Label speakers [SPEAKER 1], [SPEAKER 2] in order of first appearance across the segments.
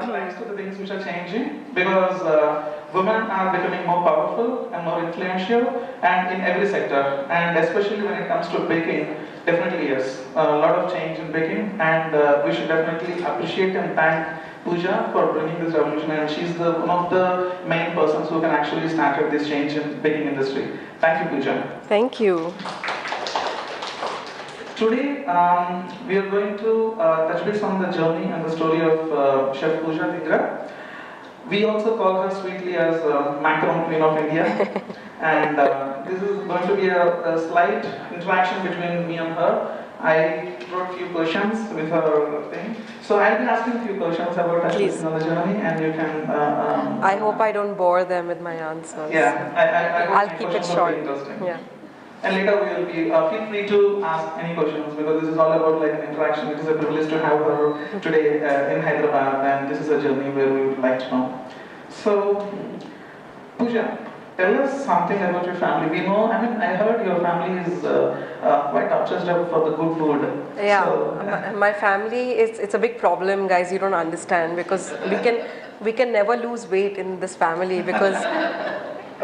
[SPEAKER 1] Thanks to the things which are changing, because women are becoming more powerful and more influential, and in every sector, and especially when it comes to baking, definitely yes, a lot of change in baking, and we should definitely appreciate and thank Pooja for bringing this revolution, and she's one of the main persons who can actually start this change in baking industry. Thank you, Pooja.
[SPEAKER 2] Thank you.
[SPEAKER 1] Today, we are going to touch base on the journey and the story of Chef Pooja Dhingra. We also call her sweetly as Macaroon Queen of India. And this is going to be a slight interaction between me and her. I wrote a few questions with her thing. So I'll be asking a few questions about touching on the journey, and you can...
[SPEAKER 2] I hope I don't bore them with my answers.
[SPEAKER 1] Yeah,
[SPEAKER 2] I'll keep it short. Yeah.
[SPEAKER 1] And later we will be, feel free to ask any questions, because this is all about like an interaction. It is a privilege to have her today in Hyderabad, and this is a journey where we would like to know. So, Pooja, tell us something about your family. We know, I mean, I heard your family is quite obsessed for the good food.
[SPEAKER 2] Yeah, so, my family, it's a big problem, guys, you don't understand, because we can never lose weight in this family, because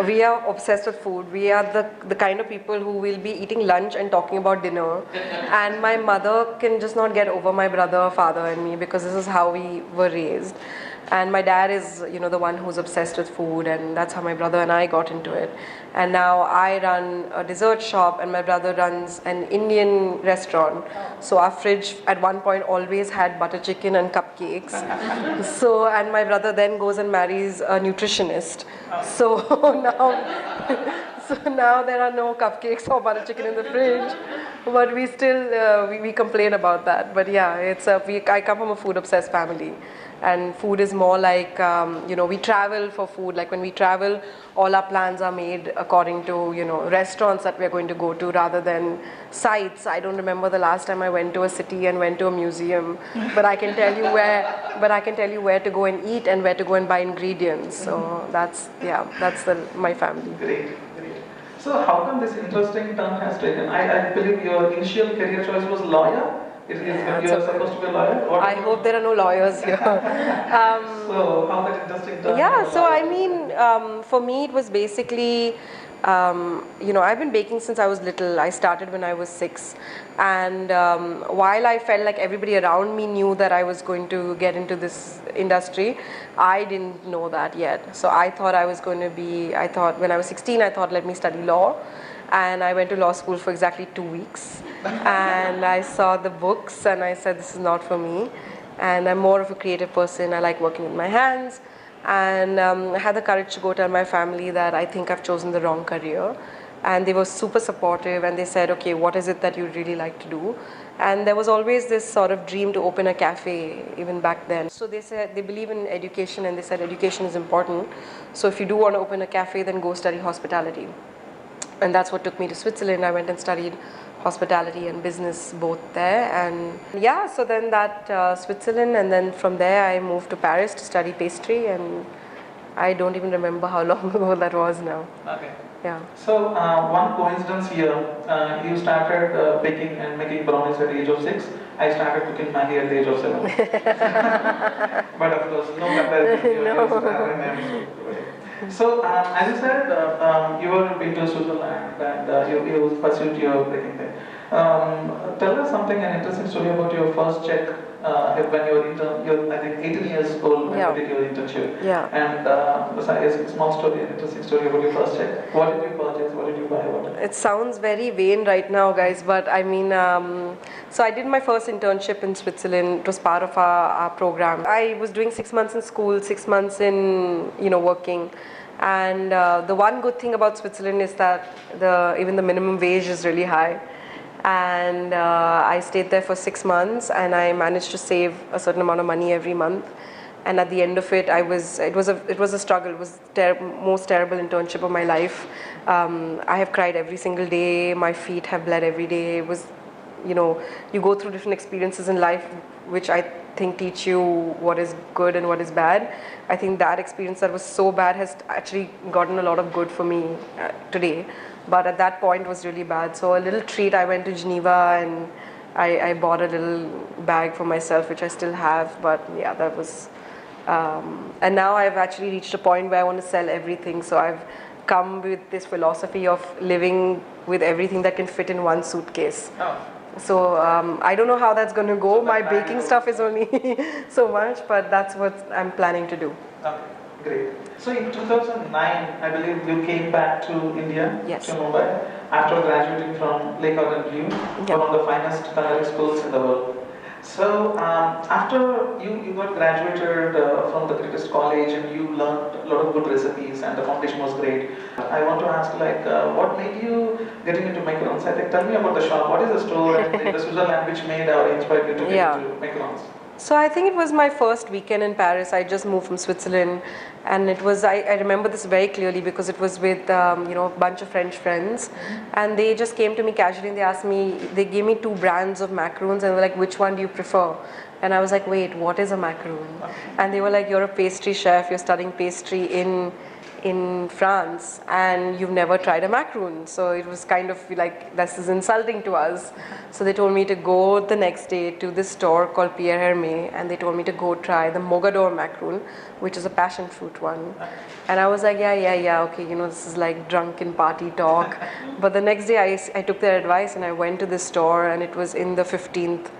[SPEAKER 2] we are obsessed with food. We are the kind of people who will be eating lunch and talking about dinner. And my mother can just not get over my brother, father and me, because this is how we were raised. And my dad is, you know, the one who's obsessed with food, and that's how my brother and I got into it. And now I run a dessert shop, and my brother runs an Indian restaurant. So our fridge at one point always had butter chicken and cupcakes. So, and my brother then goes and marries a nutritionist. So now there are no cupcakes or butter chicken in the fridge, but we still we complain about that. But yeah, I come from a food obsessed family. And food is more like, you know, we travel for food. Like when we travel, all our plans are made according to, you know, restaurants that we're going to go to rather than sites. I don't remember the last time I went to a city and went to a museum, but I can tell you where to go and eat and where to go and buy ingredients. So that's my family.
[SPEAKER 1] Great. So how come this interesting turn has taken? I believe your initial career choice was lawyer. You're supposed to be a lawyer?
[SPEAKER 2] I hope there are no lawyers here.
[SPEAKER 1] So how that interesting turn?
[SPEAKER 2] Yeah, so I mean, for me it was basically, you know, I've been baking since I was little. I started when I was 6. And while I felt like everybody around me knew that I was going to get into this industry, I didn't know that yet. So I thought when I was 16, I thought let me study law. And I went to law school for exactly 2 weeks. And I saw the books and I said, this is not for me. And I'm more of a creative person. I like working with my hands. And I had the courage to go tell my family that I think I've chosen the wrong career. And they were super supportive, and they said, okay, what is it that you really like to do? And there was always this sort of dream to open a cafe even back then. So they said they believe in education, and they said education is important. So if you do want to open a cafe, then go study hospitality. And that's what took me to Switzerland. I went and studied hospitality and business both there. And yeah, so then that Switzerland, and then from there I moved to Paris to study pastry, and I don't even remember how long ago that was now.
[SPEAKER 1] Okay.
[SPEAKER 2] Yeah.
[SPEAKER 1] So one coincidence here, you started baking and making brownies at the age of 6. I started cooking Maggi at the age of 7. But of course, no comparison. No. So, as you said, you were been to Switzerland and you pursued your baking thing. Tell us something, an interesting story about your first check when you're I think 18 years old when you did your internship.
[SPEAKER 2] Yeah.
[SPEAKER 1] And besides a small story, an interesting story about your first check. What did you purchase? What did you buy?
[SPEAKER 2] It sounds very vain right now, guys, but I mean, so I did my first internship in Switzerland. It was part of our program. I was doing 6 months in school, 6 months in, you know, working. And the one good thing about Switzerland is that even the minimum wage is really high. And I stayed there for 6 months, and I managed to save a certain amount of money every month. And at the end of it, it was a struggle. It was the most terrible internship of my life. I have cried every single day. My feet have bled every day. It was, you know, you go through different experiences in life, which I think teach you what is good and what is bad. I think that experience that was so bad has actually gotten a lot of good for me today. But at that point was really bad. So a little treat, I went to Geneva and I bought a little bag for myself, which I still have. But yeah, that was And now I've actually reached a point where I want to sell everything. So I've come with this philosophy of living with everything that can fit in one suitcase.
[SPEAKER 1] Oh.
[SPEAKER 2] So I don't know how that's going to go.
[SPEAKER 1] So
[SPEAKER 2] My
[SPEAKER 1] that
[SPEAKER 2] baking
[SPEAKER 1] is-
[SPEAKER 2] stuff is only so much, but that's what I'm planning to do.
[SPEAKER 1] Okay, great. So in 2009, I believe you came back to India,
[SPEAKER 2] Yes.
[SPEAKER 1] to Mumbai, after graduating from Lake View,
[SPEAKER 2] Yeah.
[SPEAKER 1] one of the finest culinary schools in the world. So after you got graduated from the greatest college and you learned a lot of good recipes and the foundation was great. I want to ask what made you getting into macarons? I think tell me about the shop. What is the store and the Switzerland which made or inspired you to get
[SPEAKER 2] Yeah.
[SPEAKER 1] into macarons?
[SPEAKER 2] So I think it was my first weekend in Paris. I just moved from Switzerland, and it was I remember this very clearly because it was with a bunch of French friends, and they just came to me casually and they asked me, they gave me 2 brands of macaroons and they were like, which one do you prefer? And I was like, wait, what is a macaroon? And they were like, you're a pastry chef, you're studying pastry in France and you've never tried a macaroon. So it was kind of like, this is insulting to us. So they told me to go the next day to this store called Pierre Hermé, and they told me to go try the Mogador macaroon, which is a passion fruit one. And I was like, yeah, okay, this is like drunken party talk. But the next day I took their advice and I went to this store, and it was in the 15th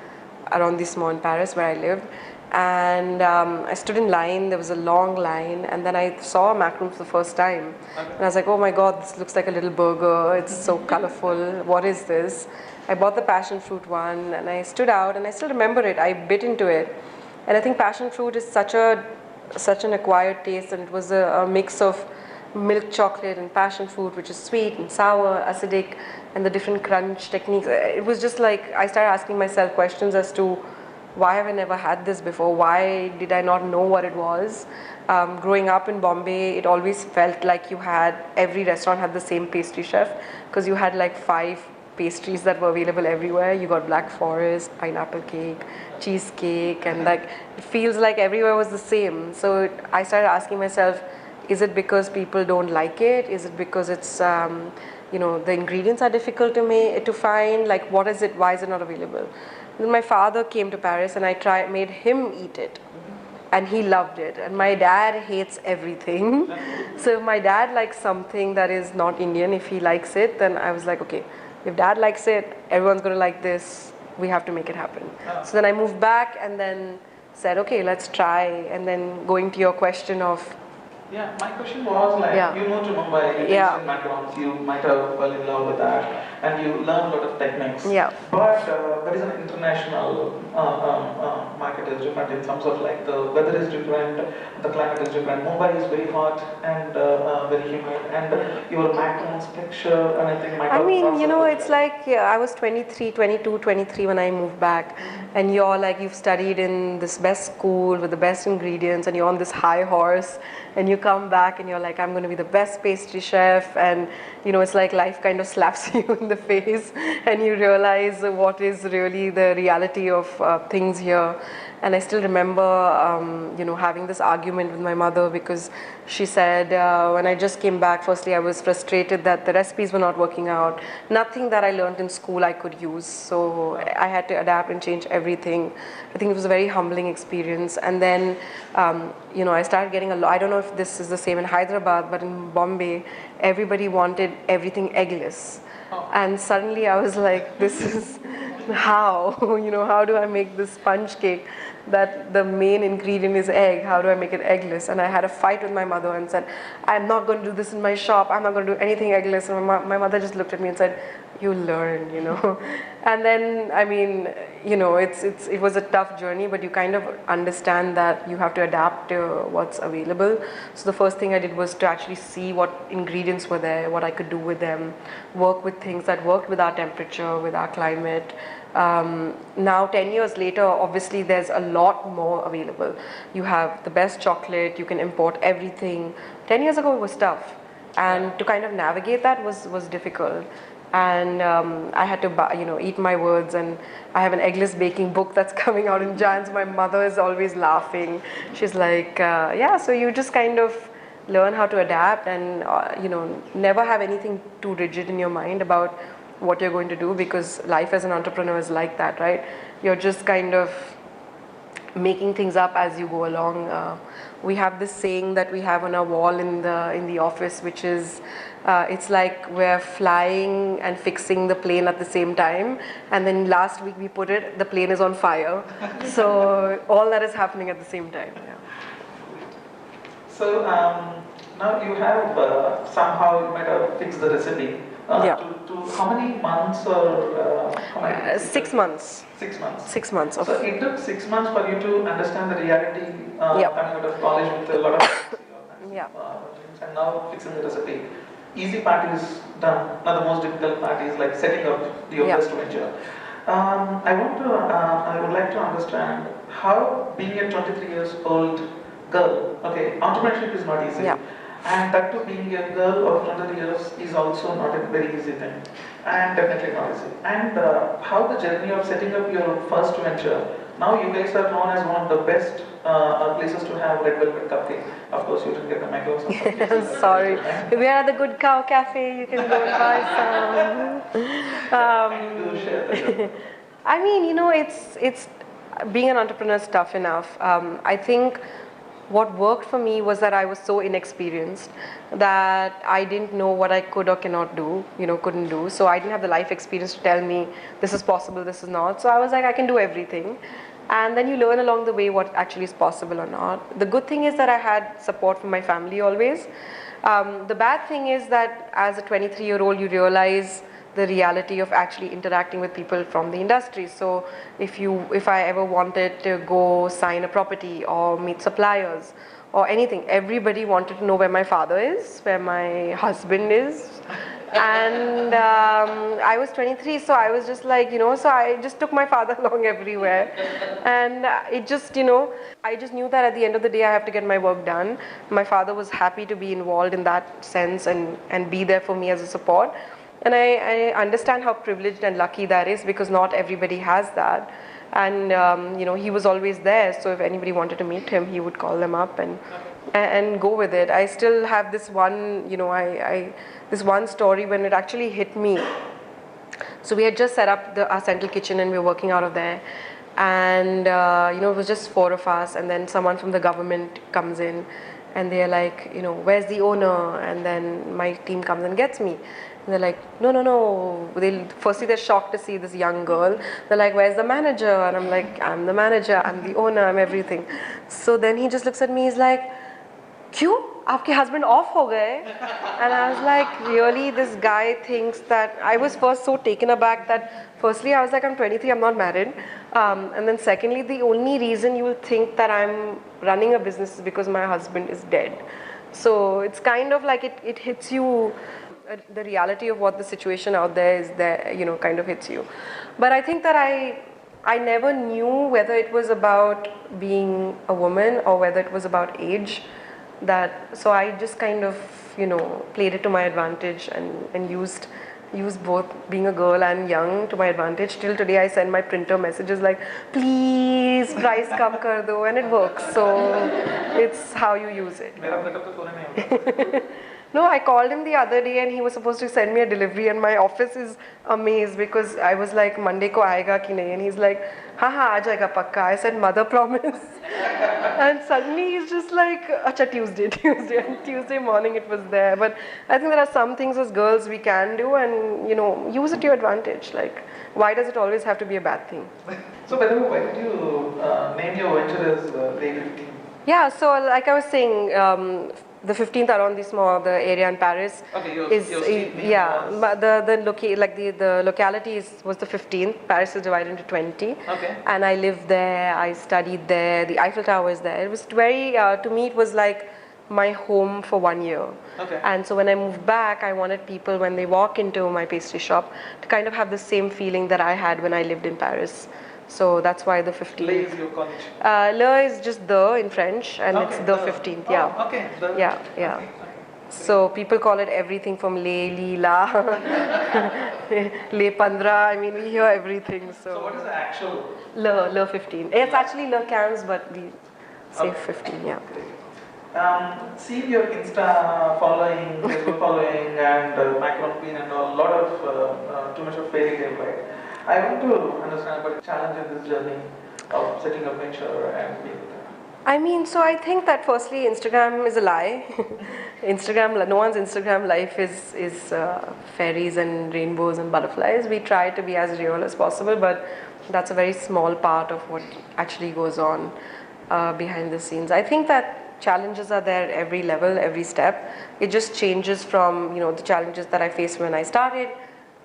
[SPEAKER 2] arrondissement in Paris where I lived. And I stood in line, there was a long line, and then I saw a macaroon for the first time. And I was like, oh my god, this looks like a little burger, it's so colorful, what is this? I bought the passion fruit one and I stood out, and I still remember it, I bit into it. And I think passion fruit is such an acquired taste, and it was a mix of milk chocolate and passion fruit, which is sweet and sour, acidic, and the different crunch techniques. It was just like, I started asking myself questions as to, why have I never had this before? Why did I not know what it was? Growing up in Bombay, it always felt like every restaurant had the same pastry chef, because you had like 5 pastries that were available everywhere. You got Black Forest, pineapple cake, cheesecake, and like it feels like everywhere was the same. So I started asking myself, is it because people don't like it? Is it because it's the ingredients are difficult to find? Like, what is it? Why is it not available? Then my father came to Paris and I made him eat it, and he loved it. And my dad hates everything. So if my dad likes something that is not Indian, if he likes it, then I was like, okay, if dad likes it, everyone's going to like this. We have to make it happen. So then I moved back and then said, okay, let's try. And then going to your question of,
[SPEAKER 1] yeah, my question was you moved to Mumbai, you tasted macarons, you might have fell in love with that, and you learned a lot of techniques.
[SPEAKER 2] Yeah.
[SPEAKER 1] But there is an international market is different in terms of like the weather is different, the climate is different. Mumbai is very hot and very humid, and your macarons texture and I think might have
[SPEAKER 2] it's like I was 23, 22, 23 when I moved back, and you've studied in this best school with the best ingredients, and you're on this high horse, and you come back and you're like, I'm going to be the best pastry chef, and it's like life kind of slaps you in the face and you realize what is really the reality of things here. And I still remember having this argument with my mother, because she said when I just came back, firstly I was frustrated that the recipes were not working out. Nothing that I learned in school I could use, so I had to adapt and change everything. I think it was a very humbling experience. And then I started getting I don't know if this is the same in Hyderabad, but in Bombay everybody wanted everything eggless. And suddenly I was like, this is how how do I make this sponge cake that the main ingredient is egg? How do I make it eggless? And I had a fight with my mother and said, I'm not going to do this in my shop, I'm not going to do anything eggless. And my mother just looked at me and said, you learn. And then it was a tough journey, but you kind of understand that you have to adapt to what's available. So the first thing I did was to actually see what ingredients were there, what I could do with them, work with things that worked with our temperature, with our climate. Now 10 years later, obviously there's a lot more available. You have the best chocolate, you can import everything. 10 years ago it was tough, and to kind of navigate that was difficult. And I had to eat my words, and I have an eggless baking book that's coming out in Jan. So my mother is always laughing. She's like, yeah, so you just kind of learn how to adapt, and never have anything too rigid in your mind about what you're going to do, because life as an entrepreneur is like that, right? You're just kind of making things up as you go along. We have this saying that we have on our wall in the office, which is it's like we're flying and fixing the plane at the same time, and then last week we put it, the plane is on fire. So all that is happening at the same time. Yeah.
[SPEAKER 1] So now you have somehow you might have fixed the recipe.
[SPEAKER 2] Yeah.
[SPEAKER 1] To how many months or how many
[SPEAKER 2] 6 months.
[SPEAKER 1] 6 months.
[SPEAKER 2] 6 months of.
[SPEAKER 1] So it took 6 months for you to understand the reality
[SPEAKER 2] Yep.
[SPEAKER 1] coming out of college with a lot of
[SPEAKER 2] Yeah.
[SPEAKER 1] and now fixing the recipe. Easy part is done. Now the most difficult part is like setting up your
[SPEAKER 2] Yeah.
[SPEAKER 1] best venture. I would like to understand how being a 23 years old girl, okay, entrepreneurship is not easy.
[SPEAKER 2] Yeah.
[SPEAKER 1] And that too being a girl of 23 years is also not a very easy thing. And definitely not easy. And how the journey of setting up your first venture, now you guys are known as one of the best places to have red velvet cupcake. Of course, you didn't get the macarons.
[SPEAKER 2] I'm sorry. We are at the Good Cow Cafe. You can go and buy some.
[SPEAKER 1] Do share that.
[SPEAKER 2] I mean, you know, it's being an entrepreneur is tough enough. I think what worked for me was that I was so inexperienced that I didn't know what I could or cannot do, couldn't do. So I didn't have the life experience to tell me this is possible, this is not. So I was like, I can do everything. And then you learn along the way what actually is possible or not. The good thing is that I had support from my family always. The bad thing is that as a 23-year-old, you realize the reality of actually interacting with people from the industry. So if I ever wanted to go sign a property or meet suppliers or anything, everybody wanted to know where my father is, where my husband is. And I was 23, so I was just like, so I just took my father along everywhere. And it just, I just knew that at the end of the day I have to get my work done. My father was happy to be involved in that sense and be there for me as a support. And I understand how privileged and lucky that is, because not everybody has that. And he was always there, so if anybody wanted to meet him, he would call them up and go with it. I still have this one, this one story when it actually hit me. So we had just set up our central kitchen and we were working out of there. And it was just 4 of us, and then someone from the government comes in and they're like, where's the owner? And then my team comes and gets me. And they're like, no. Firstly, they're shocked to see this young girl. They're like, where's the manager? And I'm like, I'm the manager, I'm the owner, I'm everything. So then he just looks at me, he's like, Kyun? Aapke husband off ho gaye? And I was like, really? This guy thinks that... I was first so taken aback that firstly, I was like, I'm 23, I'm not married. And then secondly, the only reason you will think that I'm running a business is because my husband is dead. So it's kind of like it hits you... the reality of what the situation out there is there, kind of hits you. But I think that I never knew whether it was about being a woman or whether it was about age. So I just kind of, played it to my advantage and used both being a girl and young to my advantage. Till today I send my printer messages like, please price kam kar do, and it works. So it's how you use it. No, I called him the other day and he was supposed to send me a delivery, and my office is amazed because I was like, Monday ko aayega ki nahi? And he's like, aa jayega pakka. I said, mother promise. And suddenly he's just like, acha, Tuesday. And Tuesday morning it was there. But I think there are some things as girls we can do and, use it to your advantage. Like, why does it always have to be a bad thing?
[SPEAKER 1] So by the way, why did you name your venture as Day 15?
[SPEAKER 2] Yeah, so like I was saying, the 15th arrondissement, the area in Paris, the locality was the 15th. Paris is divided into 20.
[SPEAKER 1] Okay.
[SPEAKER 2] And I lived there, I studied there, the Eiffel Tower is there. It was very, to me it was like my home for 1 year.
[SPEAKER 1] Okay.
[SPEAKER 2] And so when I moved back, I wanted people, when they walk into my pastry shop, to kind of have the same feeling that I had when I lived in Paris. So that's why the 15th.
[SPEAKER 1] Le is your college?
[SPEAKER 2] Le is just the in French, and it's the 15th, yeah.
[SPEAKER 1] Oh, okay.
[SPEAKER 2] Yeah. Okay. So people call it everything from le, li, la, le pandra. I mean, we hear everything.
[SPEAKER 1] So what is the actual?
[SPEAKER 2] Le 15. It's actually le 15, but we say 15, yeah.
[SPEAKER 1] See your Insta following, Facebook following, and Macaroon Queen, and a lot of too much of fairy tale, right? I want to understand about the challenge in this journey. of setting a venture and being there?
[SPEAKER 2] I mean, so I think that firstly, Instagram is a lie. No one's Instagram life is fairies and rainbows and butterflies. We try to be as real as possible, but that's a very small part of what actually goes on behind the scenes. I think that challenges are there every level, every step. It just changes from the challenges that I faced when I started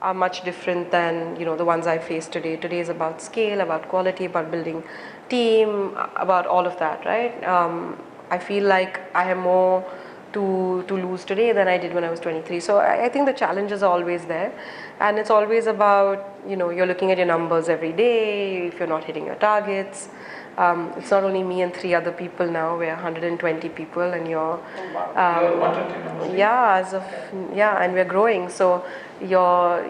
[SPEAKER 2] are much different than the ones I face today. Today is about scale, about quality, about building team, about all of that, right? I feel like I have more to lose today than I did when I was 23. So I think the challenges are always there, and it's always about you're looking at your numbers every day. If you're not hitting your targets, it's not only me and 3 other people now. We're 120 people, and
[SPEAKER 1] You're 120 members.
[SPEAKER 2] yeah, and we're growing. So you're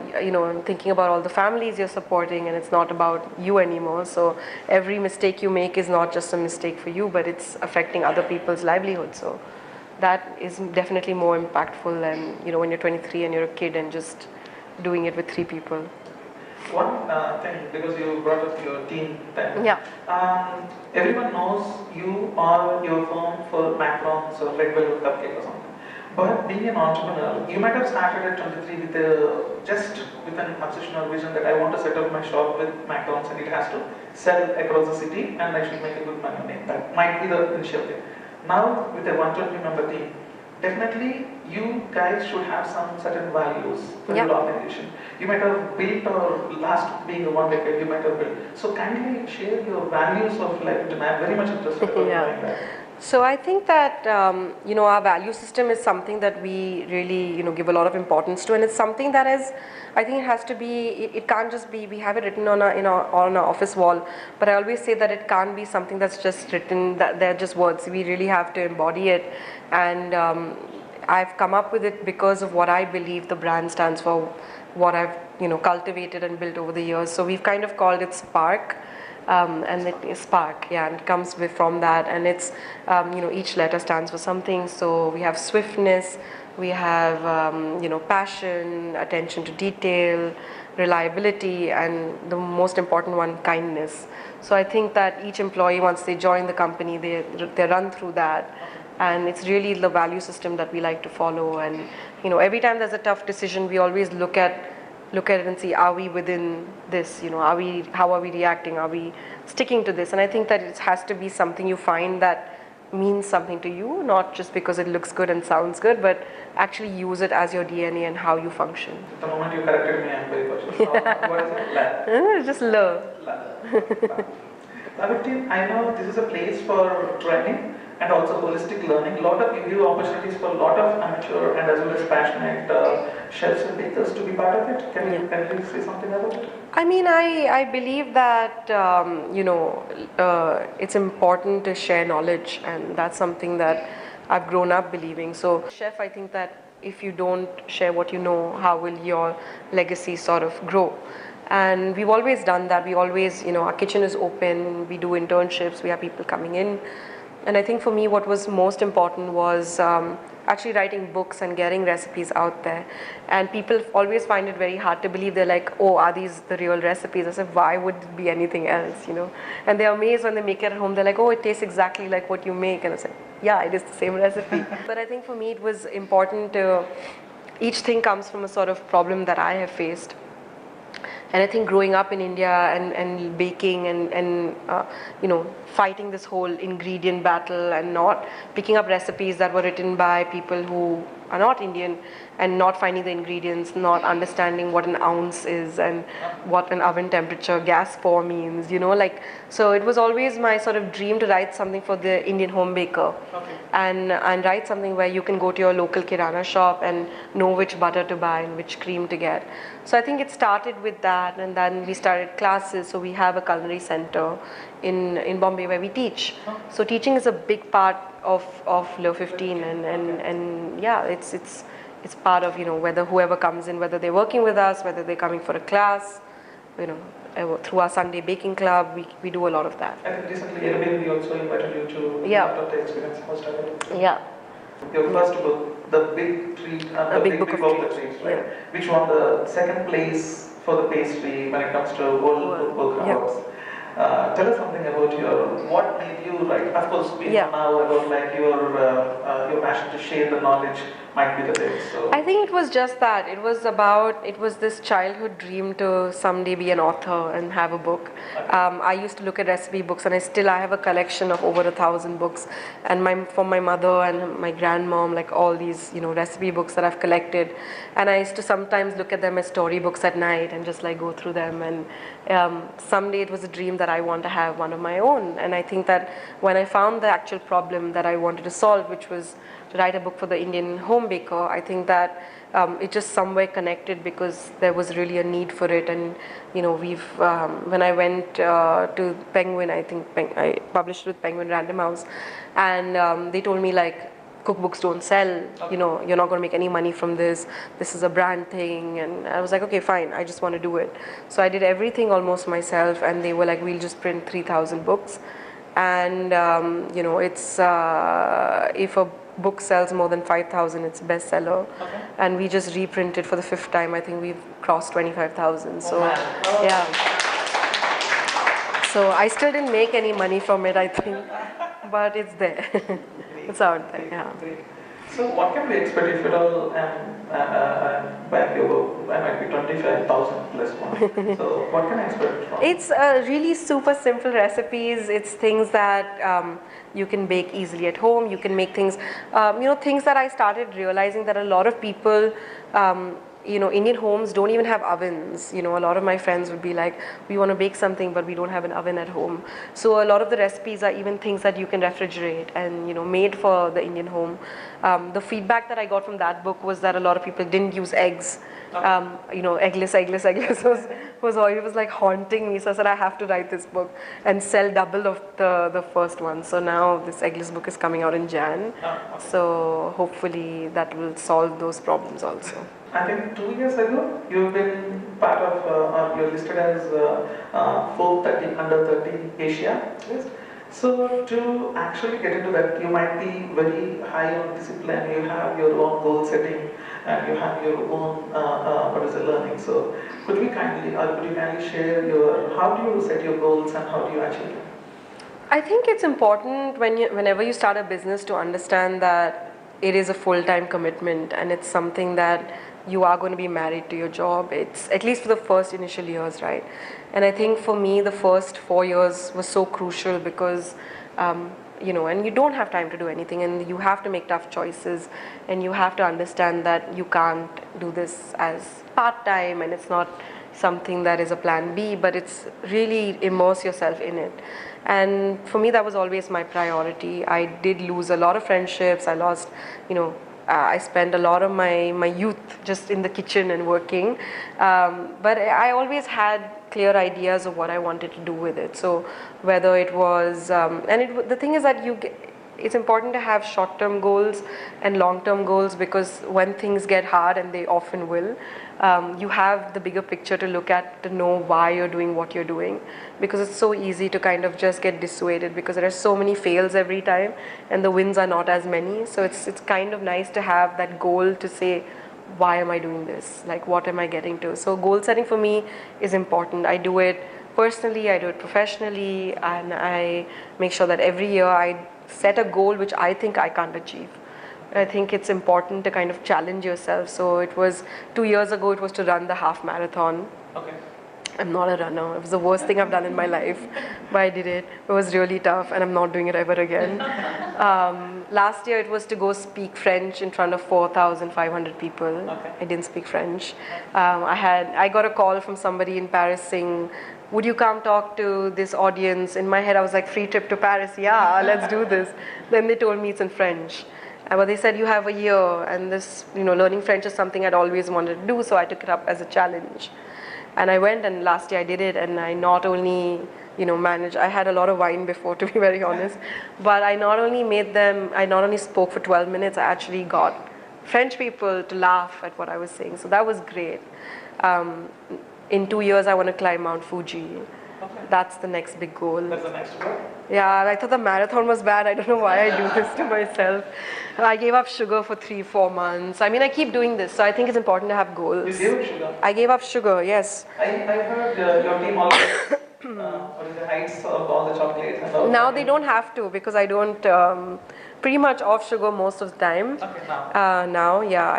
[SPEAKER 2] thinking about all the families you're supporting, and it's not about you anymore. So every mistake you make is not just a mistake for you, but it's affecting other people's livelihood. So that is definitely more impactful than when you're 23 and you're a kid and just doing it with 3 people.
[SPEAKER 1] One thing, because you brought up your team then.
[SPEAKER 2] Yeah.
[SPEAKER 1] Everyone knows you or your firm for macarons or red velvet cupcake or something. But being an entrepreneur, you might have started at 23 with an obsession or vision that I want to set up my shop with macarons and it has to sell across the city and I should make a good money. That might be the initial thing. Now with a 120 member team, definitely you guys should have some certain values for your organization. You might have built, or last being a 1 decade, you might have built. So kindly share your values of life, and I'm very much interested in knowing that.
[SPEAKER 2] So I think that our value system is something that we really give a lot of importance to, and it's something that is, I think it has to be. It can't just be. We have it written on our office wall, but I always say that it can't be something that's just written. That they're just words. We really have to embody it, and I've come up with it because of what I believe the brand stands for, what I've cultivated and built over the years. So we've kind of called it Spark. And it is Spark, and it comes from that, and it's each letter stands for something. So we have swiftness, we have passion, attention to detail, reliability, and the most important one, kindness. So I think that each employee, once they join the company, they run through that, and it's really the value system that we like to follow. And every time there's a tough decision, we always look at it and see, are we within this, how are we reacting, are we sticking to this? And I think that it has to be something you find that means something to you, not just because it looks good and sounds good, but actually use it as your DNA and how you function.
[SPEAKER 1] The moment you corrected me, I'm very cautious. What is it?
[SPEAKER 2] Just love.
[SPEAKER 1] Lavati, I know this is a place for training and also holistic learning. A lot of you opportunities for a lot of amateur and as well as passionate chefs and bakers to be part of it. Can you say something about it?
[SPEAKER 2] I mean, I believe that it's important to share knowledge, and that's something that I've grown up believing. So, chef, I think that if you don't share what you know, how will your legacy sort of grow? And we've always done that. We always, our kitchen is open. We do internships. We have people coming in. And I think for me, what was most important was actually writing books and getting recipes out there. And people always find it very hard to believe. They're like, oh, are these the real recipes? I said, why would it be anything else, And they're amazed when they make it at home. They're like, oh, it tastes exactly like what you make. And I said, yeah, it is the same recipe. But I think for me, it was important to, each thing comes from a sort of problem that I have faced. And I think growing up in India and baking and fighting this whole ingredient battle and not picking up recipes that were written by people who are not Indian and not finding the ingredients, not understanding what an ounce is and what an oven temperature gas pour means, so it was always my sort of dream to write something for the Indian home baker.
[SPEAKER 1] Okay.
[SPEAKER 2] And write something where you can go to your local kirana shop and know which butter to buy and which cream to get. So I think it started with that, and then we started classes. So we have a culinary center in Bombay where we teach. So teaching is a big part of Low 15, and yeah, it's part of whether whoever comes in, whether they're working with us, whether they're coming for a class, through our Sunday baking club, we do a lot of that.
[SPEAKER 1] I think recently we also invited you to part of the experience host.
[SPEAKER 2] Yeah.
[SPEAKER 1] Your first book, The Big Treat, the Big Book of the Treats, right?
[SPEAKER 2] Yeah.
[SPEAKER 1] Which won the second place for the pastry when it comes to World Book Awards. Tell us something about what made you write. Of course, we
[SPEAKER 2] Yeah.
[SPEAKER 1] know now about like your passion to share the knowledge might be the thing. So
[SPEAKER 2] I think it was just that. It was this childhood dream to someday be an author and have a book. I used to look at recipe books, and I have a collection of over 1,000 books, and from my mother and my grandmom, like all these, recipe books that I've collected. And I used to sometimes look at them as storybooks at night and just like go through them. And someday it was a dream that I want to have one of my own. And I think that when I found the actual problem that I wanted to solve, which was to write a book for the Indian home baker, I think that it just somewhere connected because there was really a need for it. And when I went to Penguin, I think I published with Penguin Random House, and they told me like, cookbooks don't sell, you're not going to make any money from this is a brand thing. And I was like, okay, fine, I just want to do it. So I did everything almost myself, and they were like, we'll just print 3,000 books, and it's if a book sells more than 5,000, it's a bestseller.
[SPEAKER 1] Okay.
[SPEAKER 2] And we just reprinted for the 5th time. I think we've crossed 25,000. So yeah, so I still didn't make any money from it, I think, but it's there. It's out there. Yeah.
[SPEAKER 1] Great. So what can we expect if at all back your book? I might be 25,000 plus one. So what can I expect from?
[SPEAKER 2] It's really super simple recipes. It's things that you can bake easily at home. You can make things, things that I started realizing that a lot of people, Indian homes don't even have ovens. A lot of my friends would be like, we want to bake something, but we don't have an oven at home. So a lot of the recipes are even things that you can refrigerate and, made for the Indian home. The feedback that I got from that book was that a lot of people didn't use eggs. Eggless it was like haunting me. So I said, I have to write this book and sell double of the first one. So now this eggless book is coming out in Jan. So hopefully that will solve those problems also.
[SPEAKER 1] I think 2 years ago, you've been part of, or you're listed as under 30 Asia. Yes. So to actually get into that, you might be very high on discipline. You have your own goal setting, and you have your own learning. So could you kindly share how do you set your goals and how do you achieve them?
[SPEAKER 2] I think it's important whenever you start a business to understand that it is a full-time commitment, and it's something that you are going to be married to your job. It's at least for the first initial years, right? And I think for me, the first 4 years was so crucial because, and you don't have time to do anything, and you have to make tough choices, and you have to understand that you can't do this as part-time, and it's not something that is a plan B, but it's really immerse yourself in it. And for me, that was always my priority. I did lose a lot of friendships. I lost, I spent a lot of my youth just in the kitchen and working, but I always had clear ideas of what I wanted to do with it. So whether it was, the thing is that it's important to have short-term goals and long-term goals, because when things get hard, and they often will, you have the bigger picture to look at to know why you're doing what you're doing, because it's so easy to kind of just get dissuaded because there are so many fails every time and the wins are not as many. So it's kind of nice to have that goal to say, why am I doing this? Like, what am I getting to? So goal setting for me is important. I do it personally, I do it professionally, and I make sure that every year I set a goal which I think I can't achieve. I think it's important to kind of challenge yourself. So it was 2 years ago, it was to run the half marathon.
[SPEAKER 1] Okay.
[SPEAKER 2] I'm not a runner. It was the worst thing I've done in my life, but I did it. It was really tough, and I'm not doing it ever again. Last year it was to go speak French in front of 4,500 people.
[SPEAKER 1] Okay.
[SPEAKER 2] I didn't speak French. I got a call from somebody in Paris saying, would you come talk to this audience? In my head I was like, free trip to Paris, yeah, let's do this. Then they told me it's in French. But they said you have a year, and this, learning French is something I'd always wanted to do, so I took it up as a challenge. And I went, and last year I did it, and I not only, managed, I had a lot of wine before, to be very honest, but I not only spoke for 12 minutes, I actually got French people to laugh at what I was saying, so that was great. In 2 years, I want to climb Mount Fuji.
[SPEAKER 1] Okay.
[SPEAKER 2] That's the next big goal.
[SPEAKER 1] That's the next goal?
[SPEAKER 2] Yeah, I thought the marathon was bad. I don't know why I do this to myself. I gave up sugar for 3-4 months. I mean, I keep doing this, so I think it's important to have goals.
[SPEAKER 1] You gave up sugar?
[SPEAKER 2] I gave up sugar, yes.
[SPEAKER 1] I heard your team also what is the heights of all the chocolates and all?
[SPEAKER 2] Now they don't have to because I don't pretty much off sugar most of the time.
[SPEAKER 1] Okay, now.
[SPEAKER 2] Now, yeah,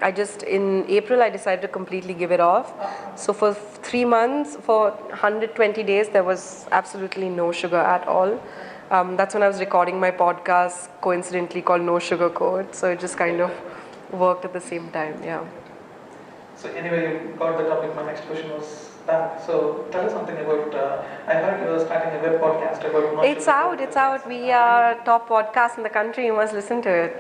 [SPEAKER 2] I just in April I decided to completely give it off. So for 3 months, for 120 days, there was absolutely no sugar at all. That's when I was recording my podcast, coincidentally called No Sugar Code. So it just kind of worked at the same time. Yeah.
[SPEAKER 1] So anyway, you got the topic. My next question was that. So tell us something about. I heard you were starting a web podcast about.
[SPEAKER 2] It's out. It's out. We are top podcast in the country. You must listen to it.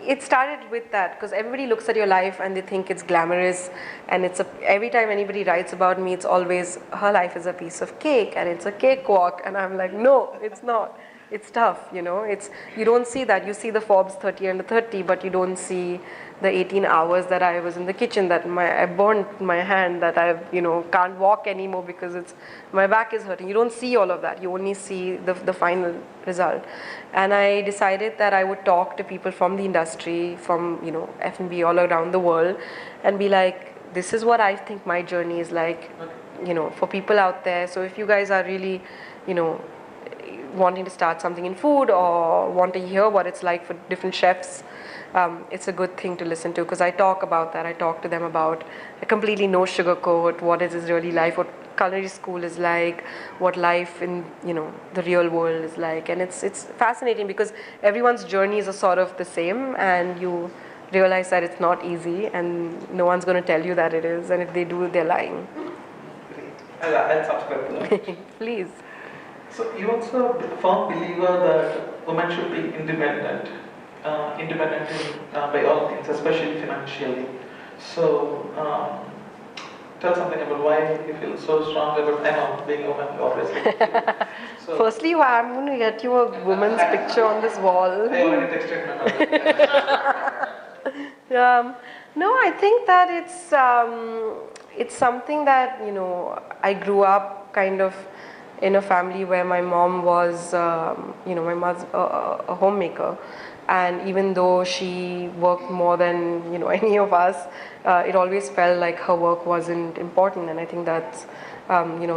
[SPEAKER 2] It started with that because everybody looks at your life and they think it's glamorous, and every time anybody writes about me, it's always her life is a piece of cake and it's a cakewalk, and I'm like, no, it's not. It's tough, you know. You don't see that. You see the Forbes 30 under 30, but you don't see the 18 hours that I was in the kitchen, that I burnt my hand, that I can't walk anymore because my back is hurting. You don't see all of that. You only see the final result. And I decided that I would talk to people from the industry, from F&B all around the world, and be like, this is what I think my journey is like, for people out there. So if you guys are really, wanting to start something in food or want to hear what it's like for different chefs, it's a good thing to listen to because I talk about that. I talk to them about a completely no sugarcoat, what it is really like, what culinary school is like, what life in the real world is like, and it's fascinating because everyone's journeys are sort of the same, and you realize that it's not easy, and no one's going to tell you that it is, and if they do, they're lying.
[SPEAKER 1] Great. I'll subscribe to that.
[SPEAKER 2] Please.
[SPEAKER 1] So you're also a firm believer that women should be independent by all things, especially financially. So tell something about why you feel so strong about being a woman, obviously. So,
[SPEAKER 2] firstly, I'm going to get you a woman's picture on this wall.
[SPEAKER 1] I already texted my
[SPEAKER 2] No, I think that it's something that I grew up kind of in a family where my mom was, my mother's a homemaker, and even though she worked more than any of us, it always felt like her work wasn't important, and I think that's,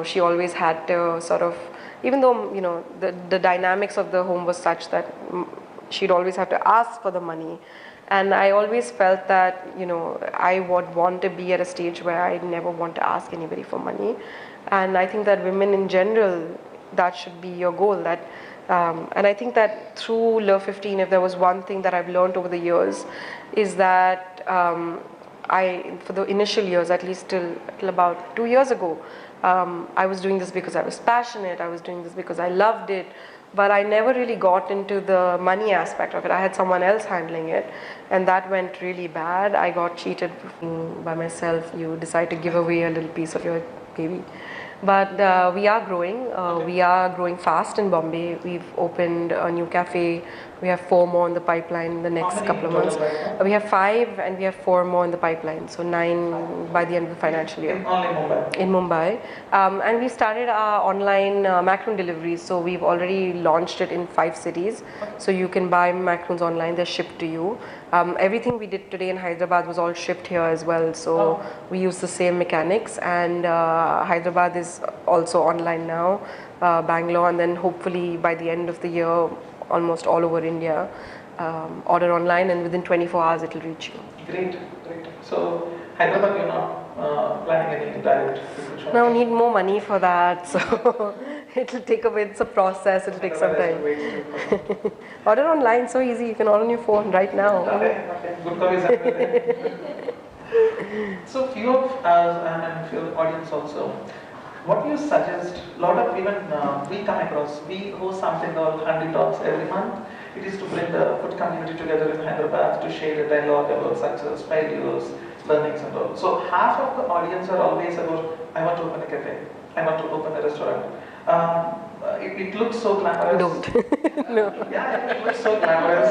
[SPEAKER 2] she always had to sort of, even though the dynamics of the home was such that she'd always have to ask for the money. And I always felt that, I would want to be at a stage where I never want to ask anybody for money. And I think that women in general, that should be your goal. And I think that through Love 15, if there was one thing that I've learned over the years, is that for the initial years, at least till about 2 years ago, I was doing this because I was passionate. I was doing this because I loved it. But I never really got into the money aspect of it. I had someone else handling it, and that went really bad. I got cheated by myself. You decide to give away a little piece of your baby. But we are growing. We are growing fast in Bombay. We've opened a new cafe. We have 4 more in the pipeline in the next couple of months. We have 5 and we have 4 more in the pipeline. So 9 by the end of the financial year.
[SPEAKER 1] Only Mumbai.
[SPEAKER 2] In Mumbai. And we started our online macaroon deliveries. So we've already launched it in 5 cities. So you can buy macaroons online. They're shipped to you. Everything we did today in Hyderabad was all shipped here as well. So we use the same mechanics. And Hyderabad is also online now. Bangalore, and then hopefully by the end of the year, almost all over India, order online, and within 24 hours it will reach you.
[SPEAKER 1] Great. So Hyderabad, you're not planning any direct recruitment?
[SPEAKER 2] Now need more money for that, so it'll take a bit. It's a process. It'll take some time. Order online, so easy. You can order on your phone right now.
[SPEAKER 1] Okay. Good coffee. So few of us and few of the audience also, what do you suggest? A lot of even we come across, we host something called Handi Talks every month. It is to bring the food community together in Hyderabad to share a dialogue about success, failures, learnings and all. So half of the audience are always about, I want to open a cafe, I want to open a restaurant. It looks so glamorous.
[SPEAKER 2] Don't. No.
[SPEAKER 1] Yeah, it looks so glamorous.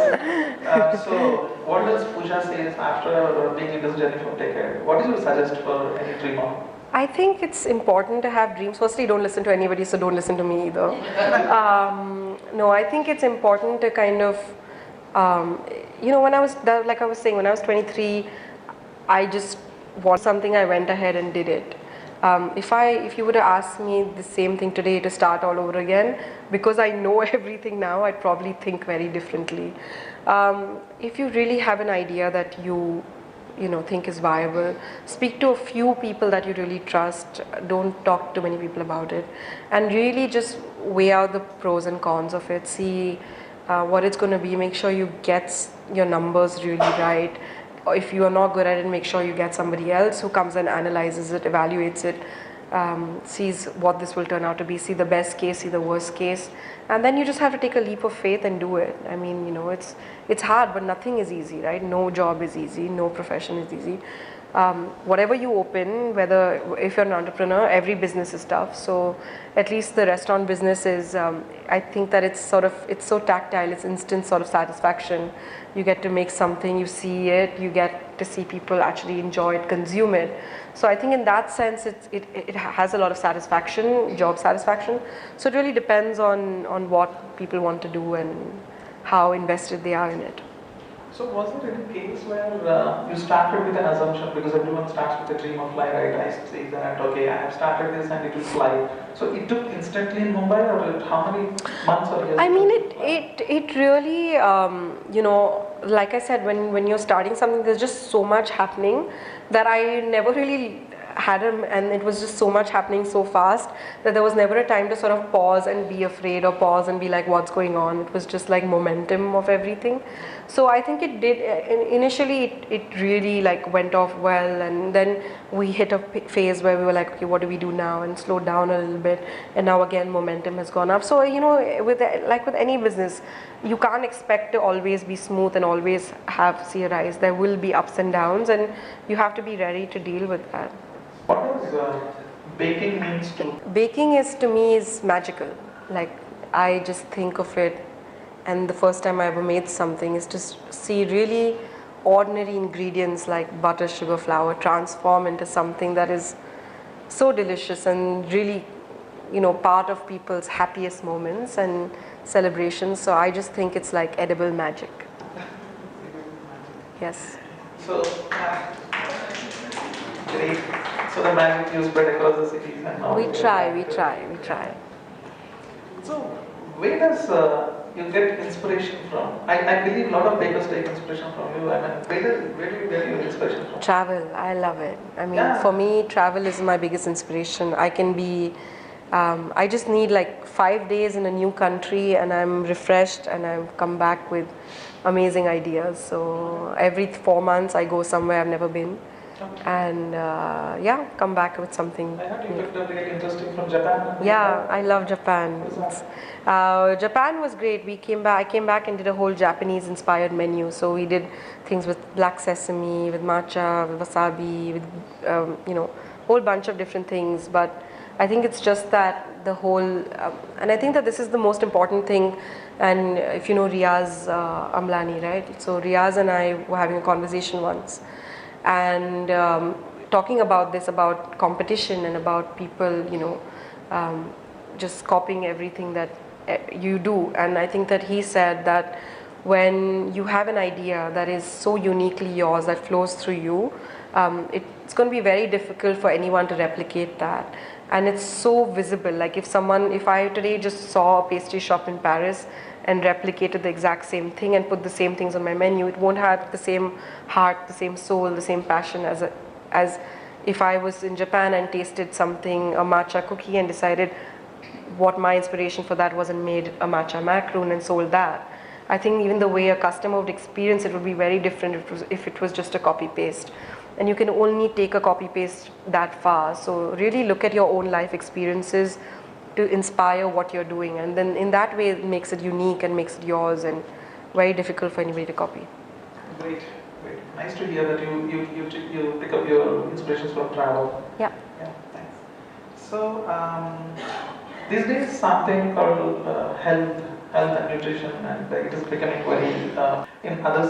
[SPEAKER 1] So what does Pooja say after being in this journey for a decade? What do you suggest for any dreamer?
[SPEAKER 2] I think it's important to have dreams. Firstly, don't listen to anybody, so don't listen to me either. No, I think it's important to kind of, when I was, like I was saying, when I was 23, I just wanted something, I went ahead and did it. If you would have asked me the same thing today to start all over again, because I know everything now, I'd probably think very differently. If you really have an idea that you know think is viable, speak to a few people that you really trust. Don't talk to many people about it, and really just weigh out the pros and cons of it. See what it's going to be. Make sure you get your numbers really right. Or if you are not good at it, make sure you get somebody else who comes and analyzes it, evaluates it, sees what this will turn out to be, see the best case, see the worst case, and then you just have to take a leap of faith and do it. I mean, you know, it's hard, but nothing is easy, right? No job is easy, no profession is easy. Whatever you open, whether if you're an entrepreneur, every business is tough. So at least the restaurant business is, I think that it's so tactile, it's instant sort of satisfaction. You get to make something, you see it, you get to see people actually enjoy it, consume it. So I think in that sense, it has a lot of satisfaction, job satisfaction. So it really depends on what people want to do and how invested they are in it.
[SPEAKER 1] So was there any case where you started with an assumption, because everyone starts with a dream of fly, right? I say that, okay, I have started this and it will fly. So it took instantly in Mumbai, or how many months or years?
[SPEAKER 2] I mean, it really, you know, like I said, when you're starting something, there's just so much happening that I never really had and it was just so much happening so fast that there was never a time to sort of pause and be afraid or pause and be like, what's going on? It was just like momentum of everything. So I think it did, initially it really like went off well, and then we hit a phase where we were like, okay, what do we do now, and slowed down a little bit, and now again momentum has gone up. So you know, with any business, you can't expect to always be smooth and always see a rise. There will be ups and downs, and you have to be ready to deal with that.
[SPEAKER 1] What does baking means to?
[SPEAKER 2] Baking is, to me, is magical. Like, I just think of it, and the first time I ever made something is to see really ordinary ingredients like butter, sugar, flour transform into something that is so delicious and really, you know, part of people's happiest moments and celebrations. So I just think it's like edible magic. Yes.
[SPEAKER 1] So, great. So the magic you spread across the cities and now.
[SPEAKER 2] We try.
[SPEAKER 1] So, where does you get inspiration from? I believe a lot of bakers take inspiration from you. I mean, where do you get your inspiration from?
[SPEAKER 2] Travel, I love it. I mean,
[SPEAKER 1] Yeah.
[SPEAKER 2] for me, travel is my biggest inspiration. I can be, I just need like 5 days in a new country and I'm refreshed and I've come back with amazing ideas. So every 4 months I go somewhere I've never been. And yeah, come back with something.
[SPEAKER 1] I heard you picked up really interesting from Japan.
[SPEAKER 2] Yeah, I love Japan. Japan was great. I came back and did a whole Japanese inspired menu. So we did things with black sesame, with matcha, with wasabi, with you know, whole bunch of different things. But I think it's just that the whole, and I think that this is the most important thing. And if you know Riaz Amlani, right? So Riaz and I were having a conversation once, and talking about this, about competition and about people, you know, just copying everything that you do. And I think that he said that when you have an idea that is so uniquely yours, that flows through you, it's going to be very difficult for anyone to replicate that. And it's so visible. Like if I today just saw a pastry shop in Paris and replicated the exact same thing and put the same things on my menu, it won't have the same heart, the same soul, the same passion as if I was in Japan and tasted something, a matcha cookie, and decided what my inspiration for that was and made a matcha macaroon and sold that. I think even the way a customer would experience it would be very different if it was just a copy paste. And you can only take a copy paste that far. So really look at your own life experiences to inspire what you're doing, and then in that way it makes it unique and makes it yours and very difficult for anybody to copy.
[SPEAKER 1] Great. Nice to hear that you pick up your inspirations from travel.
[SPEAKER 2] Yeah.
[SPEAKER 1] Yeah, thanks. So these days something called health and nutrition, and it is becoming very on the other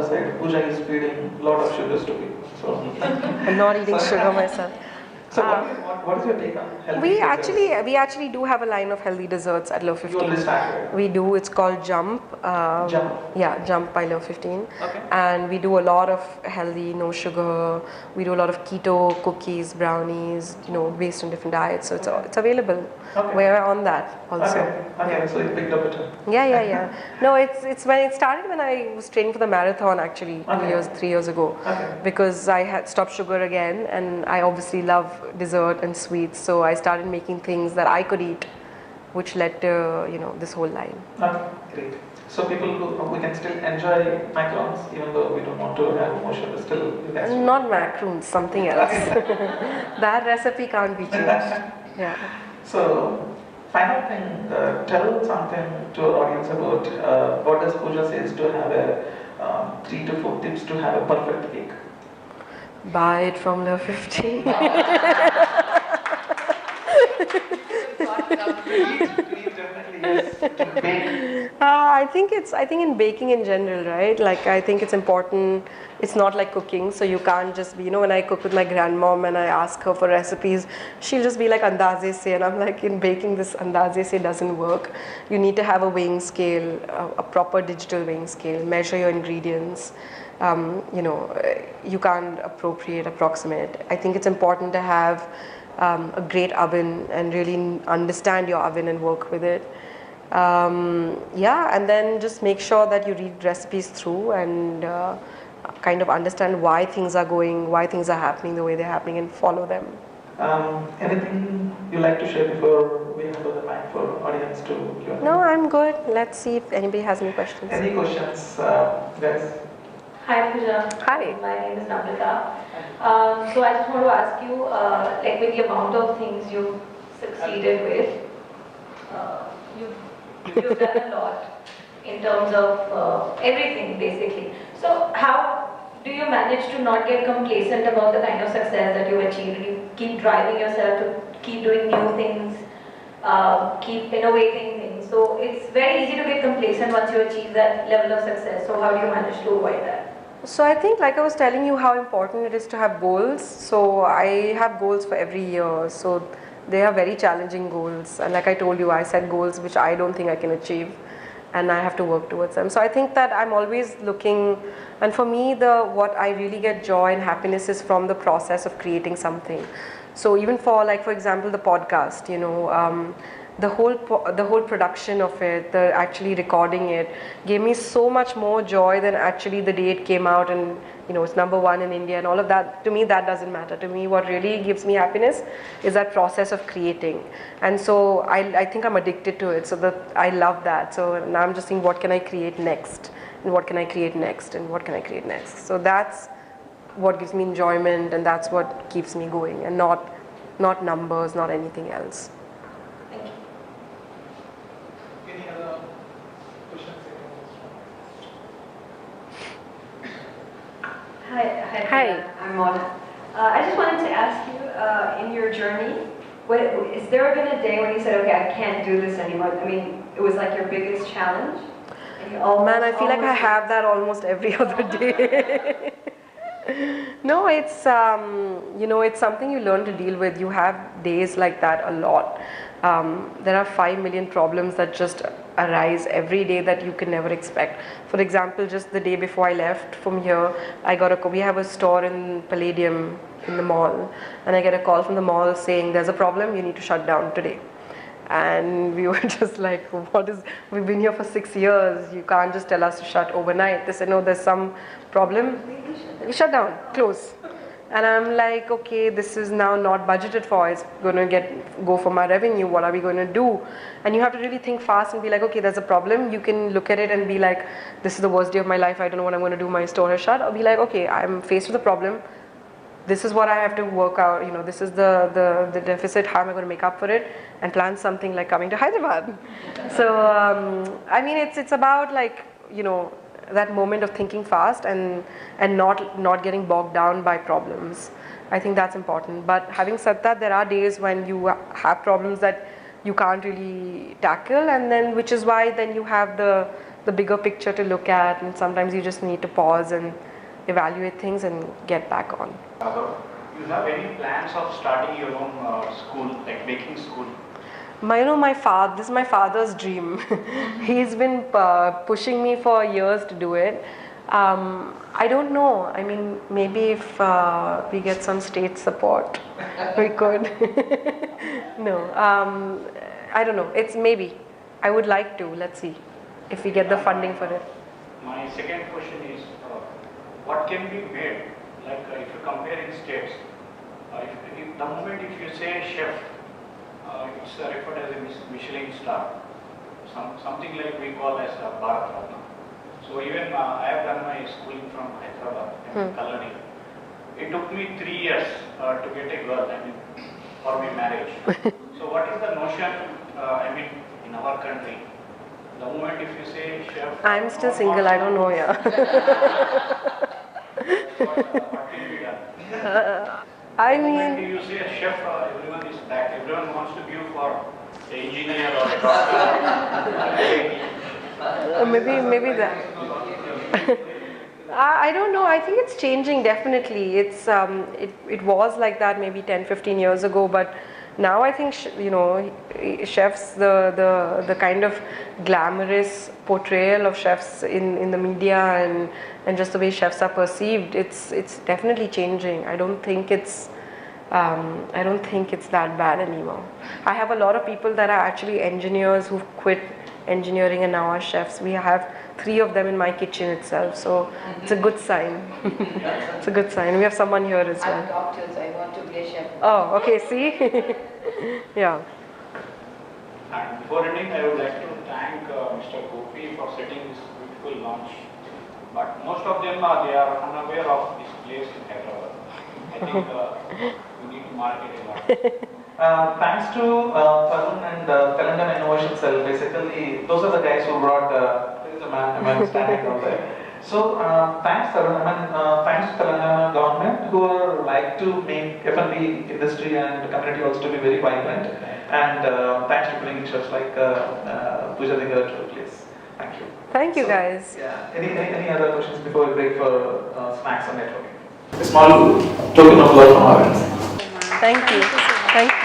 [SPEAKER 1] side, Pooja is feeding a lot of sugars to people. So
[SPEAKER 2] I'm not eating sugar myself.
[SPEAKER 1] So what is your take on healthy
[SPEAKER 2] We
[SPEAKER 1] desserts?
[SPEAKER 2] actually do have a line of healthy desserts at Low
[SPEAKER 1] You already
[SPEAKER 2] 15.
[SPEAKER 1] started.
[SPEAKER 2] We do. It's called Jump.
[SPEAKER 1] Jump.
[SPEAKER 2] Yeah, Jump by Low 15.
[SPEAKER 1] Okay.
[SPEAKER 2] And we do a lot of healthy, no sugar. We do a lot of keto cookies, brownies. Based on different diets. So it's available.
[SPEAKER 1] Okay.
[SPEAKER 2] We're on that also.
[SPEAKER 1] Okay.
[SPEAKER 2] Yeah.
[SPEAKER 1] So you picked up it.
[SPEAKER 2] Yeah. No, it's when it started when I was training for the marathon actually
[SPEAKER 1] Okay.
[SPEAKER 2] 3 years ago.
[SPEAKER 1] Okay.
[SPEAKER 2] Because I had stopped sugar again, and I obviously love dessert and sweets, so I started making things that I could eat, which led to this whole line.
[SPEAKER 1] Okay, great. So we can still enjoy macarons even though we don't want to have more sugar. Still, you guys.
[SPEAKER 2] Not macaroons, something else. That recipe can't be changed. Yeah.
[SPEAKER 1] So, final thing, tell something to our audience about what does Pooja says to have a 3 to 4 tips to have a perfect cake.
[SPEAKER 2] Buy it from the 15. I think in baking in general, right? Like I think it's important. It's not like cooking, so you can't just be. When I cook with my grandmom and I ask her for recipes, she'll just be like andaze se, and I'm like, in baking this andaze se doesn't work. You need to have a weighing scale, a proper digital weighing scale. Measure your ingredients. You can't approximate. I think it's important to have a great oven and really understand your oven and work with it. And then just make sure that you read recipes through and kind of understand why things are happening the way they're happening, and follow them.
[SPEAKER 1] Anything you like to share before we hand over the mic for audience to Q&A?
[SPEAKER 2] No, I'm good. Let's see if anybody has any questions.
[SPEAKER 1] Any questions, guys?
[SPEAKER 3] Hi Pooja.
[SPEAKER 2] Hi.
[SPEAKER 3] My name is Namrata. So I just want to ask you, like with the amount of things you've succeeded with, you've done a lot in terms of everything basically. So how do you manage to not get complacent about the kind of success that you've achieved? You keep driving yourself to keep doing new things, keep innovating things. So it's very easy to get complacent once you achieve that level of success. So how do you manage to avoid that?
[SPEAKER 2] So I think, like I was telling you, how important it is to have goals. So I have goals for every year. So they are very challenging goals. And like I told you, I set goals which I don't think I can achieve, and I have to work towards them. So I think that I'm always looking, and for me, what I really get joy and happiness is from the process of creating something. So even for example, the podcast, the whole production of it, the actually recording it, gave me so much more joy than actually the day it came out and it's #1 in India and all of that. To me, that doesn't matter. To me, what really gives me happiness is that process of creating. And so I think I'm addicted to it. So that I love that. So now I'm just thinking, what can I create next? And what can I create next? And what can I create next? So that's what gives me enjoyment, and that's what keeps me going, and not numbers, not anything else.
[SPEAKER 3] Thank you.
[SPEAKER 1] Any other questions?
[SPEAKER 3] Hi. I'm Mona. I just wanted to ask you, in your journey, is there been a day when you said, okay, I can't do this anymore? I mean, it was like your biggest challenge? And you
[SPEAKER 2] Man, I feel like I have that almost every other day. No, it's it's something you learn to deal with. You have days like that a lot. There are 5 million problems that just arise every day that you can never expect. For example, just the day before I left from here, we have a store in Palladium in the mall, and I get a call from the mall saying there's a problem, you need to shut down today. And we were just like, we've been here for 6 years, you can't just tell us to shut overnight. They said, no, there's some problem, we shut down, close. And I'm like, okay, this is now not budgeted for, it's going to go for my revenue, what are we going to do? And you have to really think fast and be like, okay, there's a problem. You can look at it and be like, this is the worst day of my life, I don't know what I'm going to do, my store is shut. Or be like, okay, I'm faced with a problem, this is what I have to work out, this is the deficit, how am I going to make up for it, and plan something like coming to Hyderabad. So, I mean, it's about that moment of thinking fast and not getting bogged down by problems. I think that's important. But having said that, there are days when you have problems that you can't really tackle, and then which is why then you have the bigger picture to look at, and sometimes you just need to pause and evaluate things and get back on.
[SPEAKER 4] you have any plans of starting your own school, like baking school?
[SPEAKER 2] This is my father's dream. He's been pushing me for years to do it. I don't know. I mean, maybe if we get some state support, we could. No, I don't know. It's maybe. I would like to. Let's see if we get the funding for it.
[SPEAKER 4] My second question is, what can be made? Like if you compare in states, if the moment if you say chef, it's referred as a Michelin star, something like we call as a Bharat Ratna. So even I have done my schooling from Hyderabad and Culinary. It took me 3 years to get a girl, I mean, for my marriage. So what is the notion, I mean, in our country? The moment if you say chef...
[SPEAKER 2] I'm still single, I don't know, yeah.
[SPEAKER 4] What will be done?
[SPEAKER 2] I
[SPEAKER 4] The moment
[SPEAKER 2] mean...
[SPEAKER 4] you say a chef, everyone is back. Everyone wants to give for an engineer or a doctor.
[SPEAKER 2] maybe that. I don't know. I think it's changing definitely. It was like that maybe 10-15 years ago, but now I think chefs, the kind of glamorous portrayal of chefs in the media and just the way chefs are perceived, it's definitely changing. I don't think it's that bad anymore. I have a lot of people that are actually engineers who've quit engineering and now are chefs. We have 3 of them in my kitchen itself, so it's a good sign. It's a good sign. We have someone here as well.
[SPEAKER 5] I'm doctor, so I want to be a chef.
[SPEAKER 2] Oh, okay, see? Yeah.
[SPEAKER 4] And before ending, I would like to thank Mr. Gopi for setting this beautiful launch. But most of them they are unaware of this place in Hyderabad. I think we need to market a lot.
[SPEAKER 1] Thanks to Tarun and Telangana Innovation Cell, basically, those are the guys who brought, there is a man standing out there. So, thanks Tarun, thanks to Telangana government who like to make F&B industry and community also to be very vibrant. And thanks to bringing chefs like Pooja Dhingra to the place. Thank you.
[SPEAKER 2] Thank you, guys.
[SPEAKER 1] Yeah. Any other questions before we break for snacks and networking? A small token of love from our end.
[SPEAKER 2] Thank you. Thank you.